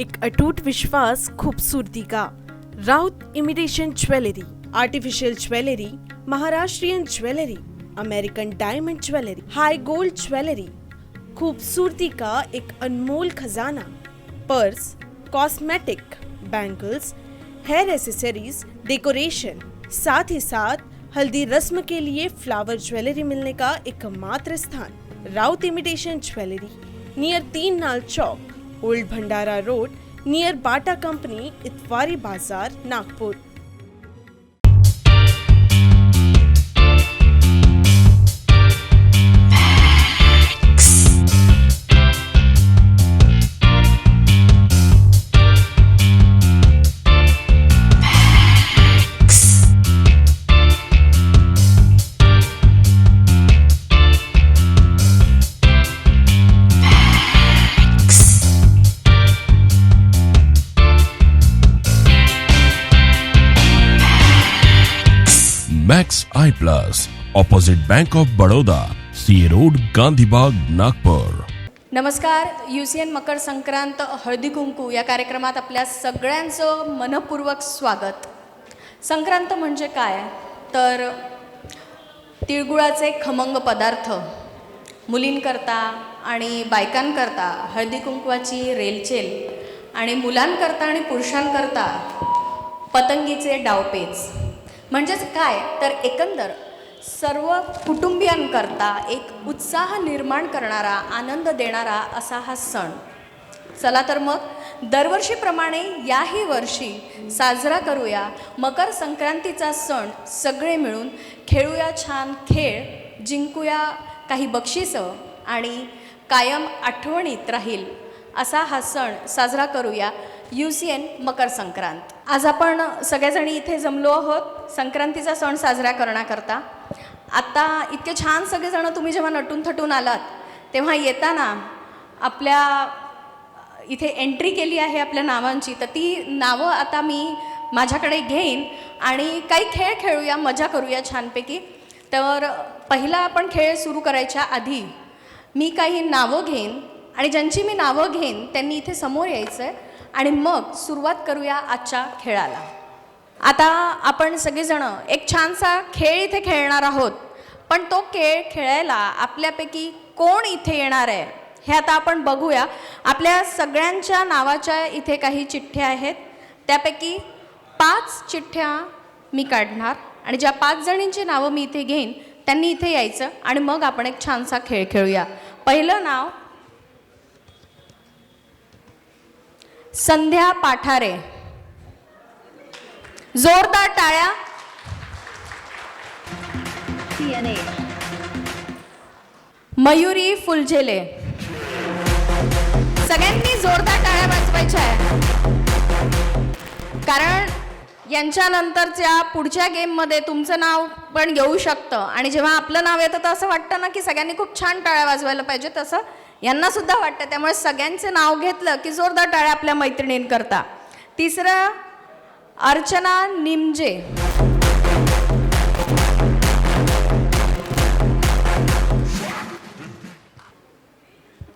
एक अटूट विश्वास खूबसूरती का। Raut imitation jewellery, artificial jewellery, Maharashtrian jewellery, American diamond jewellery, high gold jewellery, खूबसूरती का एक अनमोल खजाना। Purse, cosmetic, bangles, hair accessories, decoration, साथ ही साथ हल्दी रस्म के लिए फ्लावर ज्वेलरी मिलने का एकमात्र स्थान Raut imitation jewellery, near 3 Nal Chowk, old Bhandara road, near Bata company, Itwari बाजार, Nagpur. Max I plus, opposite bank of Baroda, C road, Gandhibagh, Nagpur. नमस्कार. UCN मकर संक्रांत हळदी कुंकू या कार्यक्रमात आपल्या सगळ्यांचं मनपूर्वक स्वागत. संक्रांत म्हणजे काय तर तिळगुळाचे खमंग पदार्थ, मुलींकरता आणि बायकांकरता हळदी कुंकवाची रेलचेल, आणि मुलांकरता आणि पुरुषांकरता पतंगीचे डावपेच. म्हणजेच काय तर एकंदर सर्व कुटुंबियांकरता एक उत्साह निर्माण करणारा, आनंद देणारा असा हा सण. चला तर मग दरवर्षीप्रमाणे याही वर्षी साजरा करूया मकर संक्रांतीचा सण. सगळे मिळून खेळूया छान खेळ, जिंकूया काही बक्षिसं आणि कायम आठवणीत राहील असा हा सण साजरा करूया UCN मकर संक्रांत. आज आपण सगळ्याजणी इथे जमलो आहोत संक्रांतीचा सण साजरा करण्याकरता. आता इतके छान सगळेजण तुम्ही जेव्हा नटून थटून आलात तेव्हा येताना आपल्या इथे एंट्री केली आहे आपल्या नावांची, तर ती नावं आता मी माझ्याकडे घेईन आणि काही खेळ खेळूया, मजा करूया छानपैकी. तर पहिला आपण खेळ सुरू करायच्या आधी मी काही नावं घेईन आणि ज्यांची मी नावं घेईन त्यांनी इथे समोर यायचं आहे आणि मग सुरुवात करूया आजच्या खेळाला. आता आपण सगळेजण एक छानसा खेळ इथे खेळणार आहोत, पण तो खेळ खेळायला आपल्यापैकी कोण इथे येणार आहे हे आता आपण बघूया. आपल्या सगळ्यांच्या नावाच्या इथे काही चिठ्ठ्या आहेत, त्यापैकी 5 चिठ्ठ्या मी काढणार आणि ज्या 5 जणींची नावं मी इथे घेईन त्यांनी इथे यायचं आणि मग आपण एक छानसा खेळ खेळूया. पहिलं नाव संध्या पाठारे. जोरदार टाळ्या. मयुरी फुलझेले. सगळ्यांनी जोरदार टाळ्या वाजवायच्या आहे, कारण यांच्यानंतरच्या पुढच्या गेममध्ये तुमचं नाव पण येऊ शकतं आणि जेव्हा आपलं नाव येतं तर असं वाटतं ना की सगळ्यांनी खूप छान टाळ्या वाजवायला पाहिजे, तसं यांना सुद्धा वाटतं. त्यामुळे सगळ्यांचे नाव घेतलं की जोरदार टाळ्या आपल्या मैत्रिणींकरता. तिसरं अर्चना निमजे.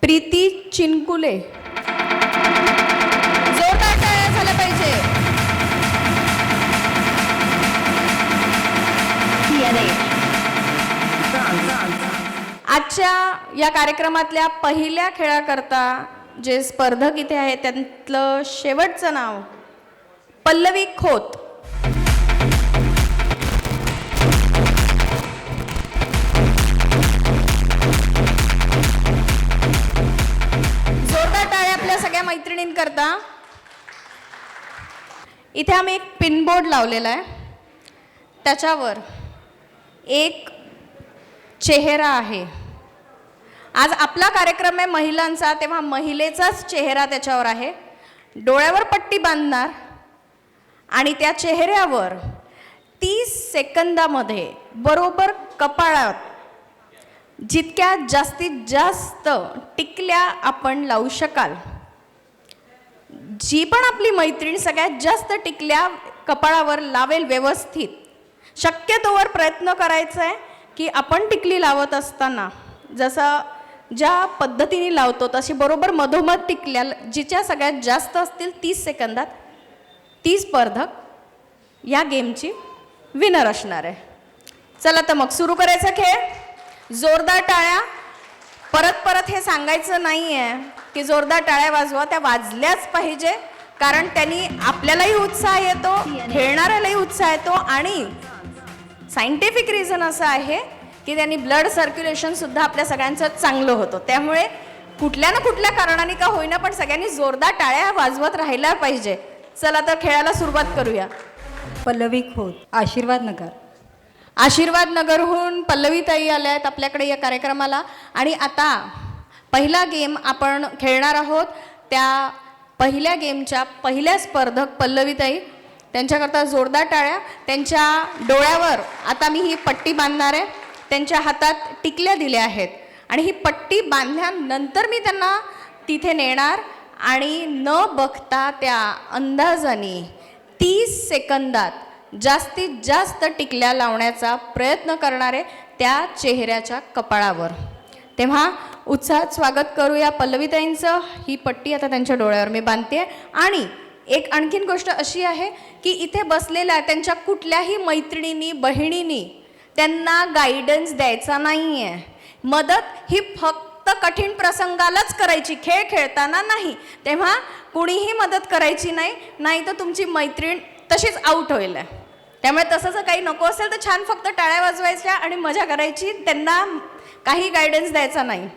प्रीती चिनकुले. जोरदार टाळ्या झाल्या पाहिजे. आजच्या या कार्यक्रमातल्या पहिल्या खेळाकरता जे स्पर्धक इथे आहेत त्यातलं शेवटचं नाव पल्लवी खोत. जोरदार टाळ्या आपल्या सगळ्या मैत्रिणींकरता. इथे आम्ही एक पिनबोर्ड लावलेला आहे, त्याच्यावर एक चेहरा आहे. आज आपला कार्यक्रम आहे महिलांचा, तेव्हा महिलेचाच चेहरा त्याच्यावर आहे. डोळ्यावर पट्टी बांधणार आणि त्या चेहऱ्यावर 30 सेकंदामध्ये बरोबर कपाळात जितक्या जास्तीत जास्त टिकल्या आपण लावू शकाल, जी पण आपली मैत्रीण सगळ्यात जास्त टिकल्या कपाळावर लावेल व्यवस्थित, शक्यतोवर प्रयत्न करायचा आहे की आपण टिकली लावत असताना जसं ज्या पद्धतीने लावतो तशी बरोबर मधोमध टिकल्या जिच्या सगळ्यात जास्त असतील 30 सेकंदात ती स्पर्धक या गेमची विनर असणार आहे. चला तर मग सुरू करायचा खेळ. जोरदार टाळ्या. परत परत हे सांगायचं नाही आहे की जोरदार टाळ्या वाजवा, त्या वाजल्याच पाहिजे, कारण त्यांनी आपल्यालाही उत्साह येतो, खेळणाऱ्यालाही उत्साह येतो आणि सायंटिफिक रिझन असं आहे की त्यांनी ब्लड सर्क्युलेशन सुद्धा आपल्या सगळ्यांचं चांगलं होतं. त्यामुळे कुठल्या ना कुठल्या कारणाने का होईना पण सगळ्यांनी जोरदार टाळ्या वाजवत राहायला पाहिजे. चला तर खेळाला सुरुवात करूया. पल्लवी खोत, आशीर्वाद नगर. आशीर्वाद नगरहून पल्लवी ताई आल्या आहेत आपल्याकडे या कार्यक्रमाला. आणि आता पहिला गेम आपण खेळणार आहोत. त्या पहिल्या गेमच्या पहिल्या स्पर्धक पल्लवी ताई, त्यांच्याकरता जोरदार टाळ्या. त्यांच्या डोळ्यावर आता मी ही पट्टी बांधणार आहे. त्यांच्या हातात टिकल्या दिल्या आहेत आणि ही पट्टी बांधल्यानंतर मी त्यांना तिथे नेणार आणि न बघता त्या अंदाजाने 30 सेकंदात जास्तीत जास्त टिकल्या लावण्याचा प्रयत्न करणारे त्या चेहऱ्याच्या कपाळावर. तेव्हा उत्साहात स्वागत करूया पल्लवीताईंचं. ही पट्टी आता त्यांच्या डोळ्यावर मी बांधते. आणि एक आणखीन गोष्ट अशी आहे की इथे बसलेल्या त्यांच्या कुठल्याही मैत्रिणींनी बहिणींनी त्यांना गाईडन्स द्यायचा नाही आहे. मदत ही फक्त कठीण प्रसंगालाच करायची, खेळ खेळताना नाही. तेव्हा कुणीही मदत करायची नाही, नाही तर तुमची मैत्रीण तशीच आऊट होईल. त्यामुळे तसं जर काही नको असेल तर छान फक्त टाळ्या वाजवायच्या आणि मजा करायची, त्यांना काही गायडन्स द्यायचा नाही.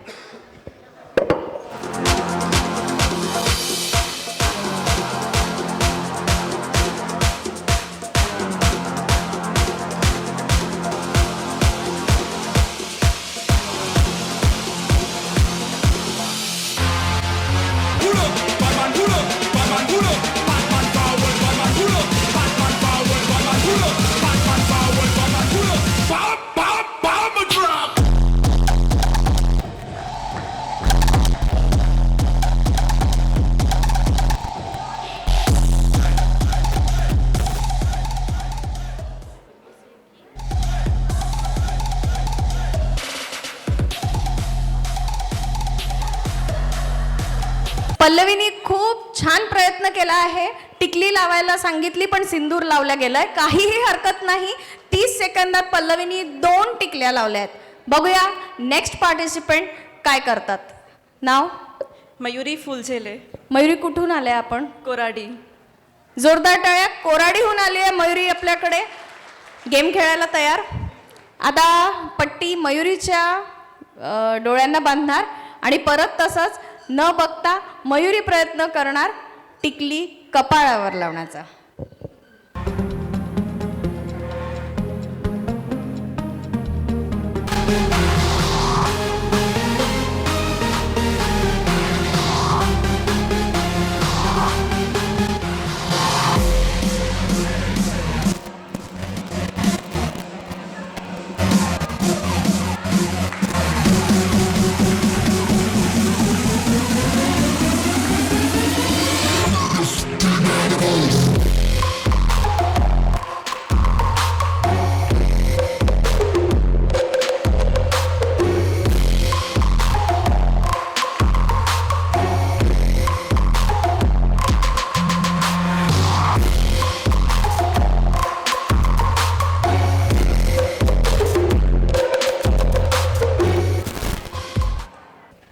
पल्लवीनी खूप छान प्रयत्न केला आहे. टिकली लावायला सांगितली पण सिंदूर लावला गेलाय, काहीही हरकत नाही. 30 सेकंदात पल्लवीनी 2 टिकल्या लावल्या आहेत. बघूया नेक्स्ट पार्टिसिपेंट काय करतात. नाव? मयुरी फुलझेले, मयुरी कुठून आले आपण? कोराडी. जोरदार टाळ्या. कोराडीहून आली आहे मयुरी आपल्याकडे. गेम खेळायला तयार. आता पट्टी मयुरीच्या डोळ्यांना बांधणार आणि परत तसंच न बघता मयुरी प्रयत्न करणार टिकली कपाळावर लावण्याचा.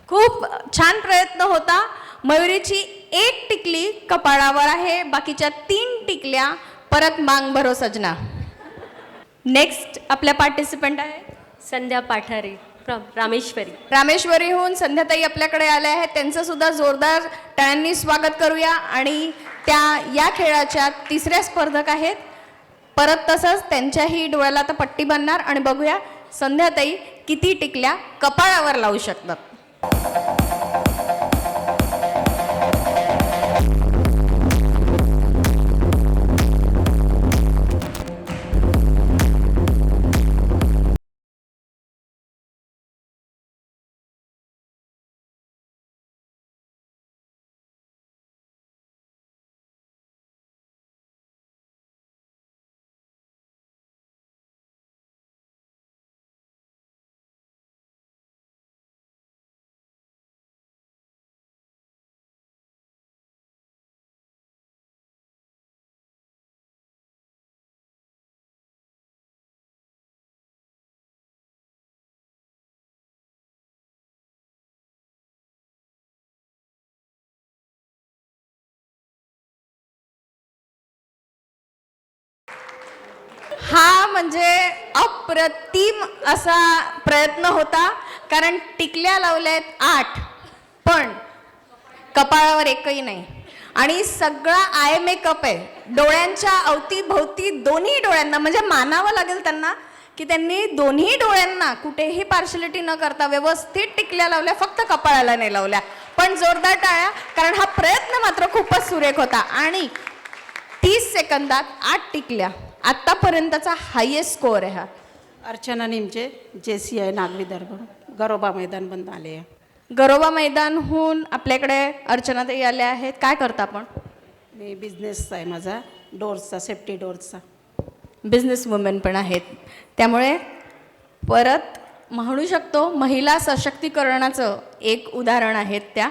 खूप छान प्रयत्न होता. मयुरीची 1 टिकली कपाळावर आहे, बाकीच्या 3 टिकल्या परत मांग भरो सजना. नेक्स्ट आपल्या पार्टिसिपंट आहे संध्या पाठारे फ्रॉम रामेश्वरी. रामेश्वरीहून संध्याताई आपल्याकडे आल्या आहेत. त्यांचं सुद्धा जोरदार टाळ्यांनी स्वागत करूया. आणि त्या या खेळाच्या 3ऱ्या स्पर्धक आहेत. परत तसंच त्यांच्याही डोळ्याला आता पट्टी बांधणार आणि बघूया संध्याताई किती टिकल्या कपाळावर लावू शकतात. हा म्हणजे अप्रतिम असा प्रयत्न होता, कारण टिकल्या लावल्यात 8 पण कपाळावर एकही नाही. आणि सगळा आय मेकअप आहे डोळ्यांच्या अवतीभोवती, दोन्ही डोळ्यांना, म्हणजे मानावं लागेल त्यांना की त्यांनी दोन्ही डोळ्यांना कुठेही पार्शलिटी न करता व्यवस्थित टिकल्या लावल्या, फक्त कपाळाला नाही लावल्या. पण जोरदार टाळ्या, कारण हा प्रयत्न मात्र खूपच सुरेख होता. आणि 30 सेकंदात 8 टिकल्या, आत्तापर्यंतचा हायेस्ट स्कोअर आहे हा. अर्चना निमचे, JCI नागविदर्भ, गरोबा मैदान बंद आले आहे. गरोबा मैदानहून आपल्याकडे अर्चनाताई आल्या आहेत. काय करता आपण? मी बिझनेस आहे माझा, डोर्सचा, सेफ्टी डोर्सचा. बिझनेस वुमेन पण आहेत, त्यामुळे परत म्हणू शकतो महिला सशक्तीकरणाचं एक उदाहरण आहेत त्या.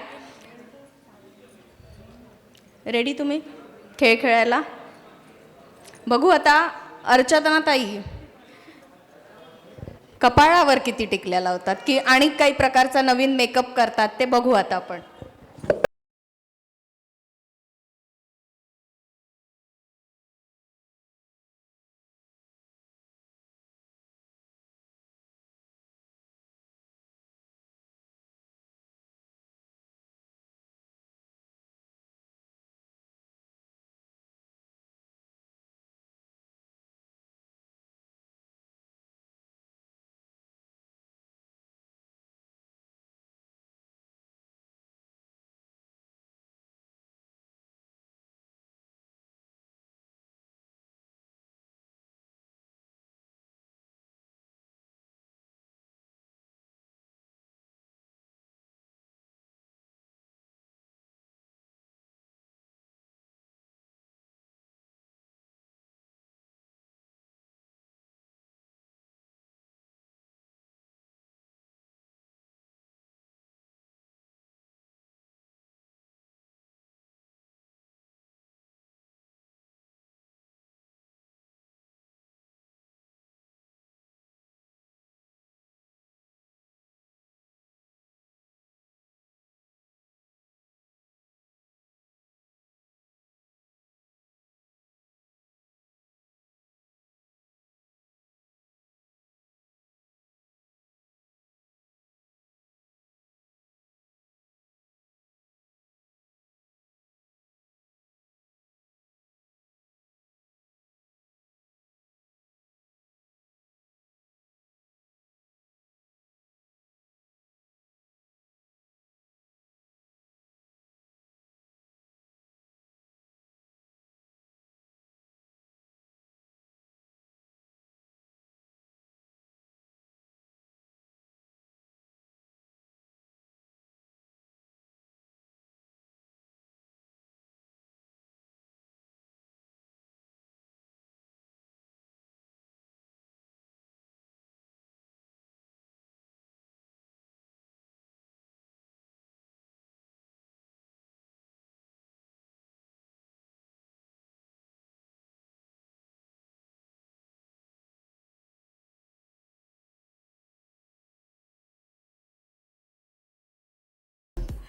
रेडी तुम्ही खेळ खेळायला? बघू आता अर्चनाताई कपाळावर किती टिकल्या लावतात की आणि काही प्रकारचा नवीन मेकअप करतात, ते बघू आता आपण.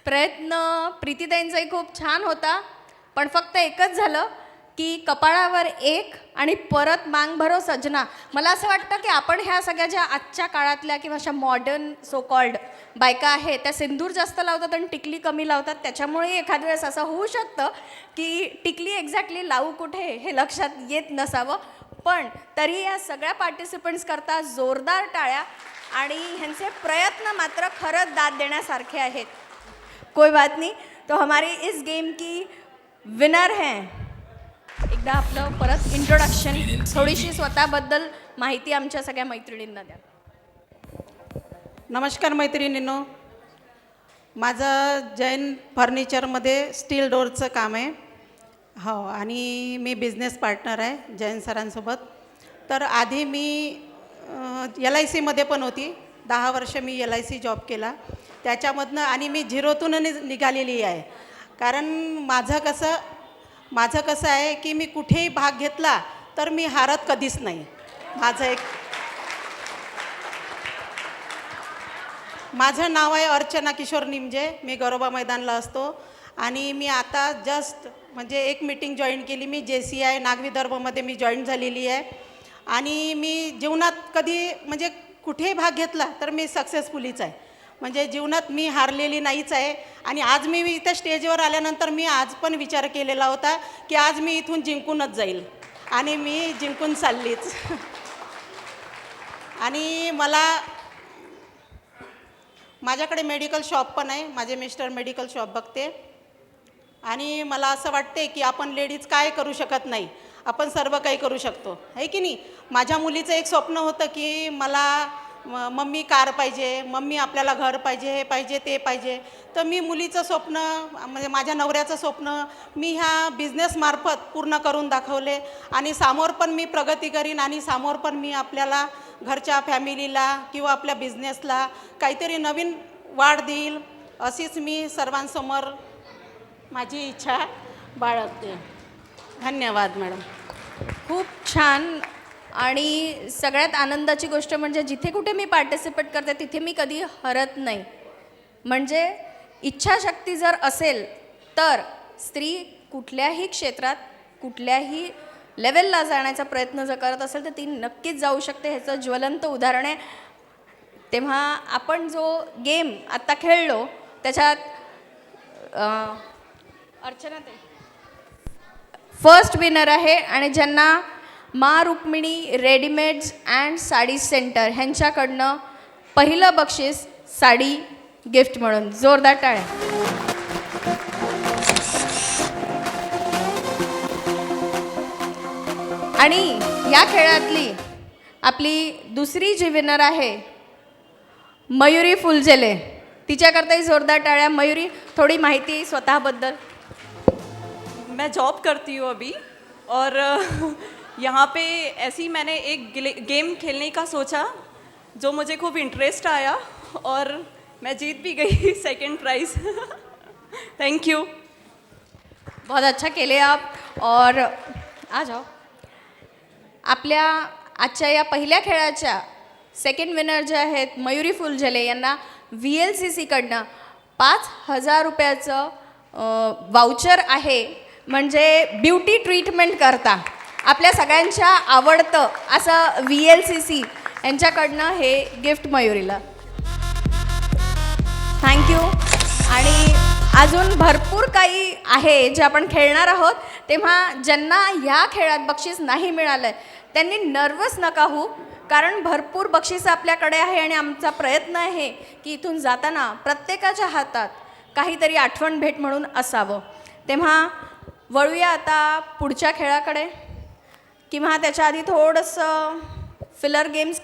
प्रयत्न प्रीतीताईंचाही खूप छान होता, पण फक्त एकच झालं की कपाळावर एक आणि परत मांग भरो सजना. मला असं वाटतं की आपण ह्या सगळ्या ज्या आजच्या काळातल्या किंवा अशा मॉडर्न सो कॉल्ड बायका आहेत त्या सिंदूर जास्त लावतात आणि टिकली कमी लावतात. त्याच्यामुळे एखाद्या वेळेस असं होऊ शकतं की टिकली एक्झॅक्टली लावू कुठे हे लक्षात येत नसावं. पण तरी या सगळ्या पार्टिसिपंट्स करता जोरदार टाळ्या, आणि ह्यांचे प्रयत्न मात्र खरंच दाद देण्यासारखे आहेत. कोई बात नहीं, तो हमारी इस गेम की विनर हैं. एकदा आपलं परत इंट्रोडक्शन, थोडीशी स्वतःबद्दल माहिती आमच्या सगळ्या मैत्रिणींना द्या. नमस्कार मैत्रिणींनो, माझं जैन फर्निचरमध्ये स्टील डोअरचं काम आहे. हो, आणि मी बिझनेस पार्टनर आहे जैन सरांसोबत. तर आधी मी LICमध्ये पण होती, 10 वर्ष मी LIC जॉब केला त्याच्यामधनं, आणि मी झिरोतून निघालेली आहे. कारण माझं कसं आहे की मी कुठेही भाग घेतला तर मी हारत कधीच नाही. माझं नाव आहे अर्चना किशोर निमजे. मी गरोबा मैदानला असतो, आणि मी आता जस्ट म्हणजे एक मीटिंग जॉईन केली. मी JCI नागविदर्भमध्ये मी जॉईन झालेली आहे, आणि मी जीवनात कधी म्हणजे कुठेही भाग घेतला तर मी सक्सेसफुलीच आहे. म्हणजे जीवनात मी हारलेली नाहीच आहे. आणि आज मी इथं स्टेजवर आल्यानंतर मी आज पण विचार केलेला होता की आज मी इथून जिंकूनच जाईल आणि मी जिंकून चाललीच. आणि माझ्याकडे मेडिकल शॉप पण आहे. माझे मिस्टर मेडिकल शॉप बघते. आणि मला असं वाटते की आपण लेडीज काय करू शकत नाही, आपण सर्व काही करू शकतो, आहे की नाही. माझ्या मुलीचं एक स्वप्न होतं की मला मम्मी कार पाहिजे, मम्मी आपल्याला घर पाहिजे, हे पाहिजे ते पाहिजे. तर मी मुलीचं स्वप्न म्हणजे माझ्या नवऱ्याचं स्वप्न मी ह्या बिझनेसमार्फत पूर्ण करून दाखवले. आणि समोर पण मी प्रगती करीन आणि समोर पण मी आपल्याला घरच्या फॅमिलीला किंवा आपल्या बिझनेसला काहीतरी नवीन वाढ देईल, अशीच मी सर्वांसमोर माझी इच्छा बाळगते. धन्यवाद मॅडम. खूप छान. आणि सगळ्यात आनंदाची गोष्ट म्हणजे जिथे कुठे मी पार्टिसिपेट करते तिथे मी कधी हरत नाही. म्हणजे इच्छाशक्ती जर असेल तर स्त्री कुठल्याही क्षेत्रात कुठल्याही लेवलला जाण्याचा प्रयत्न जर करत असेल तर ती नक्कीच जाऊ शकते. ह्याचं ज्वलंत उदाहरण आहे. तेव्हा आपण जो गेम आत्ता खेळलो त्याच्यात अर्चना ते फर्स्ट विनर आहे. आणि ज्यांना Maa Rukmini readymades and sari centre ह्यांच्याकडनं पहिलं बक्षीस साडी गिफ्ट म्हणून जोरदार टाळ्या. आणि या खेळातली आपली दुसरी जी विनर आहे मयुरी फुलझेले, तिच्याकरताही जोरदार टाळ्या. मयुरी, थोडी माहिती स्वतःबद्दल. मैं जॉब करती हूँ अभी और यहाँ पे ऐसी मैंने एक गेम खेलने का सोचा जो मुझे खूब इंटरेस्ट आया और मैं जीत भी गई सेकंड प्राइज़. Thank you. बहुत अच्छा केले आप. और आ जाओ. आपल्या आजच्या या पहिल्या खेळाच्या सेकंड विनर जे आहेत मयुरी फुलझेले यांना VLCCकडनं 5,000 रुपयाचं वाउचर आहे. म्हणजे ब्युटी ट्रीटमेंट करता आपल्या सगळ्यांच्या आवडतं असं VLCC यांच्याकडनं हे गिफ्ट मयुरीला. थँक्यू. आणि अजून भरपूर काही आहे जे आपण खेळणार आहोत. तेव्हा ज्यांना ह्या खेळात बक्षीस नाही मिळालं त्यांनी नर्वस नका होऊ, कारण भरपूर बक्षीस आपल्याकडे आहे. आणि आमचा प्रयत्न आहे की इथून जाताना प्रत्येकाच्या हातात काहीतरी आठवण भेट म्हणून असावं. तेव्हा वळूया आता पुढच्या खेळाकडे, किंवा त्याच्या आधी थोडंसं फिलर गेम्स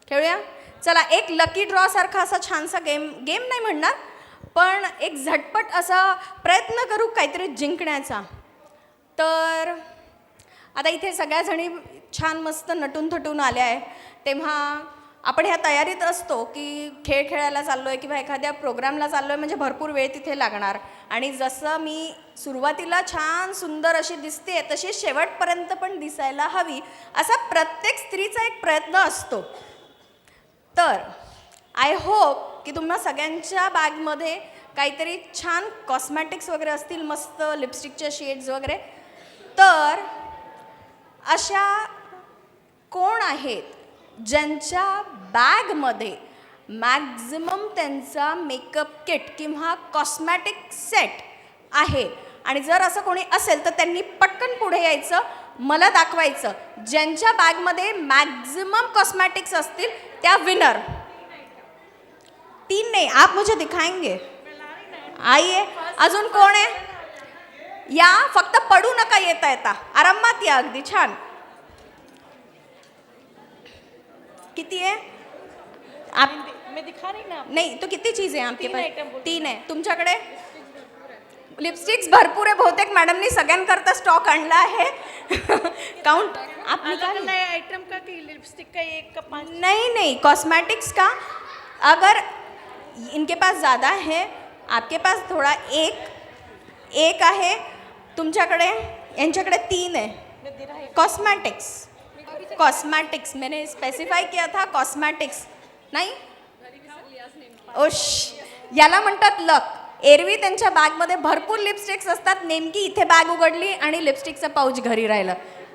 खेळूया. चला, एक लकी ड्रॉ सारखा असा छानसा गेम नाही म्हणणार, पण एक झटपट असा प्रयत्न करू काहीतरी जिंकण्याचा. तर आता इथे सगळ्याजणी छान मस्त नटून थटून आल्या आहे. तेव्हा आपण ह्या तयारीत असतो की खेळ खेळायला चाललो आहे किंवा एखाद्या प्रोग्रामला चाललो आहे म्हणजे भरपूर वेळ तिथे लागणार. आणि जसं मी सुरुवातीला छान सुंदर अशी दिसते तशी शेवटपर्यंत पण दिसायला हवी असा प्रत्येक स्त्रीचा एक प्रयत्न असतो. तर आय होप की तुम्हा सगळ्यांच्या बॅगमध्ये काहीतरी छान कॉस्मॅटिक्स वगैरे असतील, मस्त लिपस्टिकच्या शेड्स वगैरे. तर अशा कोण आहेत ज्यांच्या बॅगमध्ये मॅक्झिमम त्यांचा मेकअप किट किंवा कॉस्मॅटिक सेट आहे? आणि जर असं कोणी असेल तर त्यांनी पटकन पुढे यायचं, मला दाखवायचं. ज्यांच्या बॅगमध्ये मॅक्झिमम कॉस्मॅटिक्स असतील त्या विनर. 3 नहीं, आप मुझे दिखाएंगे. आइए. अजून कोण आहे? या, फक्त पडू नका येता येता, आरामात या. अगदी छान. किती आहे? आप मैं दिखा रही ना. नहीं तो कितनी चीज़ें हैं आपके पास? 3 आहे. तुमच्याकडे लिपस्टिक्स भरपूर आहे. बहुतेक मॅडमनी सगळ्यांकरता स्टॉक आणला आहे. काउंट आप निकाल. नया आइटम का कि लिपस्टिक का 1 का 5? नहीं, कॉस्मेटिक्स का. अगर इनके पास ज़्यादा है, आपके पास थोड़ा एक आहे, तुमच्याकडे यांच्याकडे 3 आहे. कॉस्मेटिक्स मैंने स्पेसिफाई किया था. कॉस्मेटिक्स नाही. ओश, याला म्हणतात लक. एरवी त्यांच्या बॅगमध्ये भरपूर लिपस्टिक्स असतात, नेमकी इथे बॅग उघडली आणि लिपस्टिकचं पाऊच घरी राहिलं.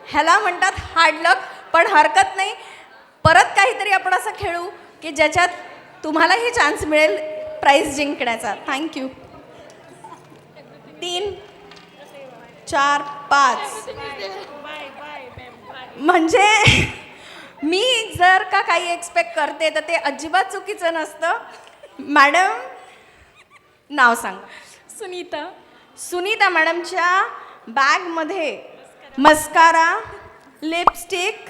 ह्याला म्हणतात हार्ड लक, पण हरकत नाही. परत काहीतरी आपण असं खेळू की ज्याच्यात तुम्हालाही चान्स मिळेल प्राईज जिंकण्याचा. थँक्यू. 3, 4, 5. म्हणजे मी जर का काही एक्सपेक्ट करते तर ते अजिबात चुकीचं नसतं. मॅडम नाव सांग. सुनीता. सुनीता मॅडमच्या बॅगमध्ये मस्कारा, लिपस्टिक,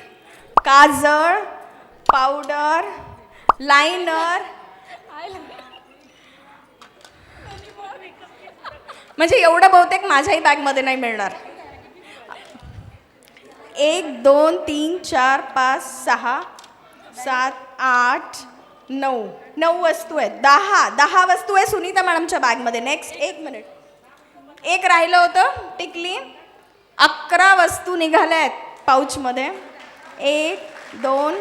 काजळ, पावडर, लायनर, म्हणजे एवढं बहुतेक माझ्याही बॅगमध्ये नाही मिळणार. 1, 2, 3, 4, 5, 6, 7, 8, 9. 9 वस्तू आहेत. 10 वस्तू आहे सुनीता मॅडमच्या बॅगमध्ये. Next 1 minute. एक राहिलं होतं टिकली. 11 वस्तू निघाल्या आहेत पाऊचमध्ये. 1, 2,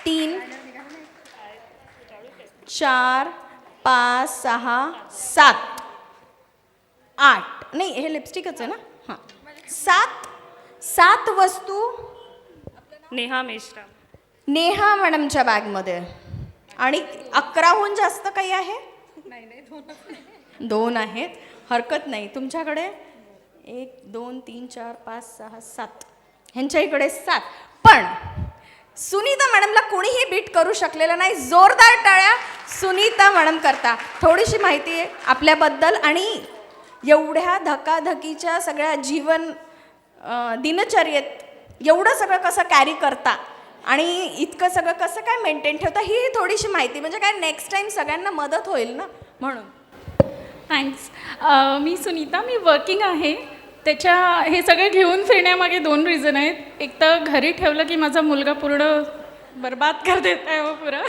3, 4, 5, 6, 7, 8. नाही, हे लिपस्टिकच आहे ना. हां, 7 वस्तू नेहा मेश्राम. नेहा मॅडमच्या बॅगमध्ये. आणि 11हून जास्त काही आहे? 2 आहेत. हरकत नाही. तुमच्याकडे 1, 2, 3, 4, 5, 6, 7. ह्यांच्या इकडे 7. पण सुनीता मॅडमला कोणीही बीट करू शकलेलं नाही. जोरदार टाळ्या सुनीता मॅडम करता. थोडीशी माहिती आहे आपल्याबद्दल आणि एवढ्या धकाधकीच्या सगळ्या दिनचर्येत एवढं सगळं कसं कॅरी करता आणि इतकं सगळं कसं काय मेंटेन ठेवता, ही थोडीशी माहिती. म्हणजे काय नेक्स्ट टाईम सगळ्यांना मदत होईल ना, म्हणून. थँक्स. मी सुनीता. मी वर्किंग आहे. त्याच्या हे सगळं घेऊन फिरण्यामागे 2 रिझन आहेत. एक तर घरी ठेवलं की माझा मुलगा पूर्ण बरबाद कर देत आहे पुरं.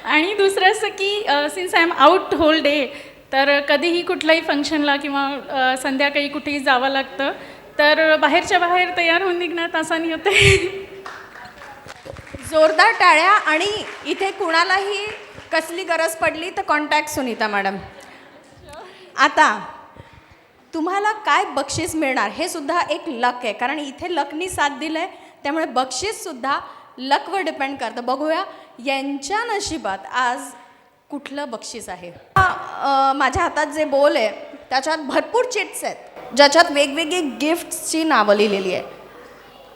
आणि दुसरं असं की since I am out whole day, तर कधीही कुठल्याही फंक्शनला किंवा संध्याकाळी कुठेही जावं लागतं, तर बाहेरच्या बाहेर तयार होऊन निघण्यात आसानी होते. जोरदार टाळ्या. आणि इथे कुणालाही कसली गरज पडली तर कॉन्टॅक्ट सुनीता मॅडम. आता तुम्हाला काय बक्षीस मिळणार हे सुद्धा एक लक आहे, कारण इथे लकनी साथ दिलं आहे, त्यामुळे बक्षीससुद्धा लकवर डिपेंड करतं. बघूया यांच्या नशिबात आज कुठलं बक्षीस आहे. माझ्या हातात जे बोल आहे त्याच्यात भरपूर चिट्स आहेत ज्याच्यात वेगवेगळी गिफ्ट्सची नावं लिहिलेली आहे.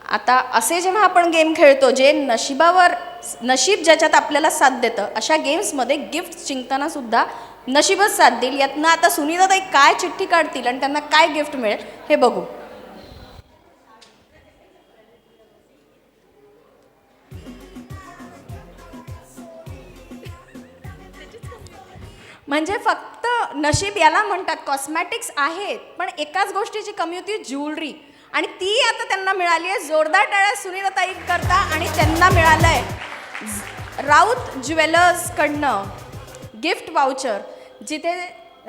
आता असे जेव्हा आपण गेम खेळतो, जे नशीब ज्याच्यात आपल्याला साथ देतं, अशा गेम्समध्ये गिफ्ट जिंकताना सुद्धा नशीबच साथ देईल. यातनं आता सुनीताताई काय चिठ्ठी काढतील आणि त्यांना काय गिफ्ट मिळेल हे बघू. म्हणजे फक्त नशीब याला म्हणतात. कॉस्मॅटिक्स आहेत, पण एकाच गोष्टीची कमी होती, ज्वेलरी. आणि ती आता त्यांना मिळाली आहे. जोरदार टाळ्या सुनीताताई करता. आणि त्यांना मिळालं आहे राऊत ज्वेलर्सकडनं गिफ्ट वाउचर, जिथे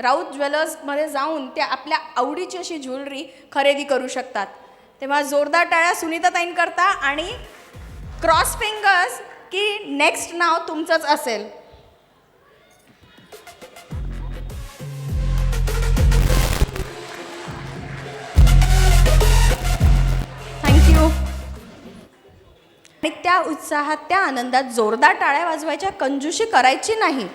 राऊत ज्वेलर्समध्ये जाऊन त्या आपल्या आवडीची अशी ज्वेलरी खरेदी करू शकतात. तेव्हा जोरदार टाळ्या सुनीताताई करता. आणि क्रॉस फिंगर्स की नेक्स्ट नाव तुमचंच असेल. आणि त्या उत्साहात, त्या आनंदात जोरदार टाळ्या वाजवायच्या, कंजूशी करायची नाही.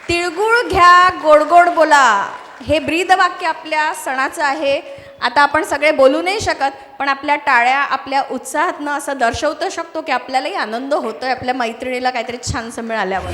तिळगुळ घ्या, गोड गोड बोला, हे ब्रीदवाक्य आपल्या सणाचं आहे. आता आपण सगळे बोलू नाही शकत, पण आपल्या टाळ्या आपल्या उत्साहातनं असं दर्शवू शकतो की आपल्यालाही आनंद होतोय आपल्या मैत्रिणीला काहीतरी छानसं मिळाल्यावर.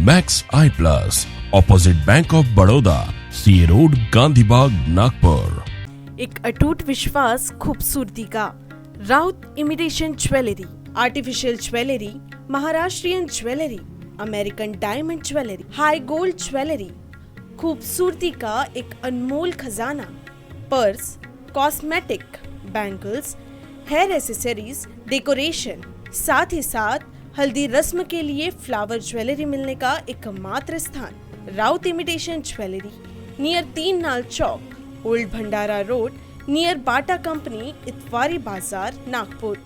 Max Eye Plus, opposite Bank of Baroda, C road Gandhibagh Nagpur. एक अटूट विश्वास खूबसूरती का। Raut imitation jewellery, artificial jewellery, Maharashtrian jewellery, American diamond jewellery, high gold jewellery, खूबसूरती का एक अनमोल खजाना। Purse, cosmetic, bangles, hair accessories, decoration, साथ ही साथ हल्दी रस्म के लिए फ्लावर ज्वेलरी मिलने का एकमात्र स्थान Raut imitation jewellery, near 3 Nal Chowk, old Bhandara road, near Bata company, Itwari बाजार, नागपुर।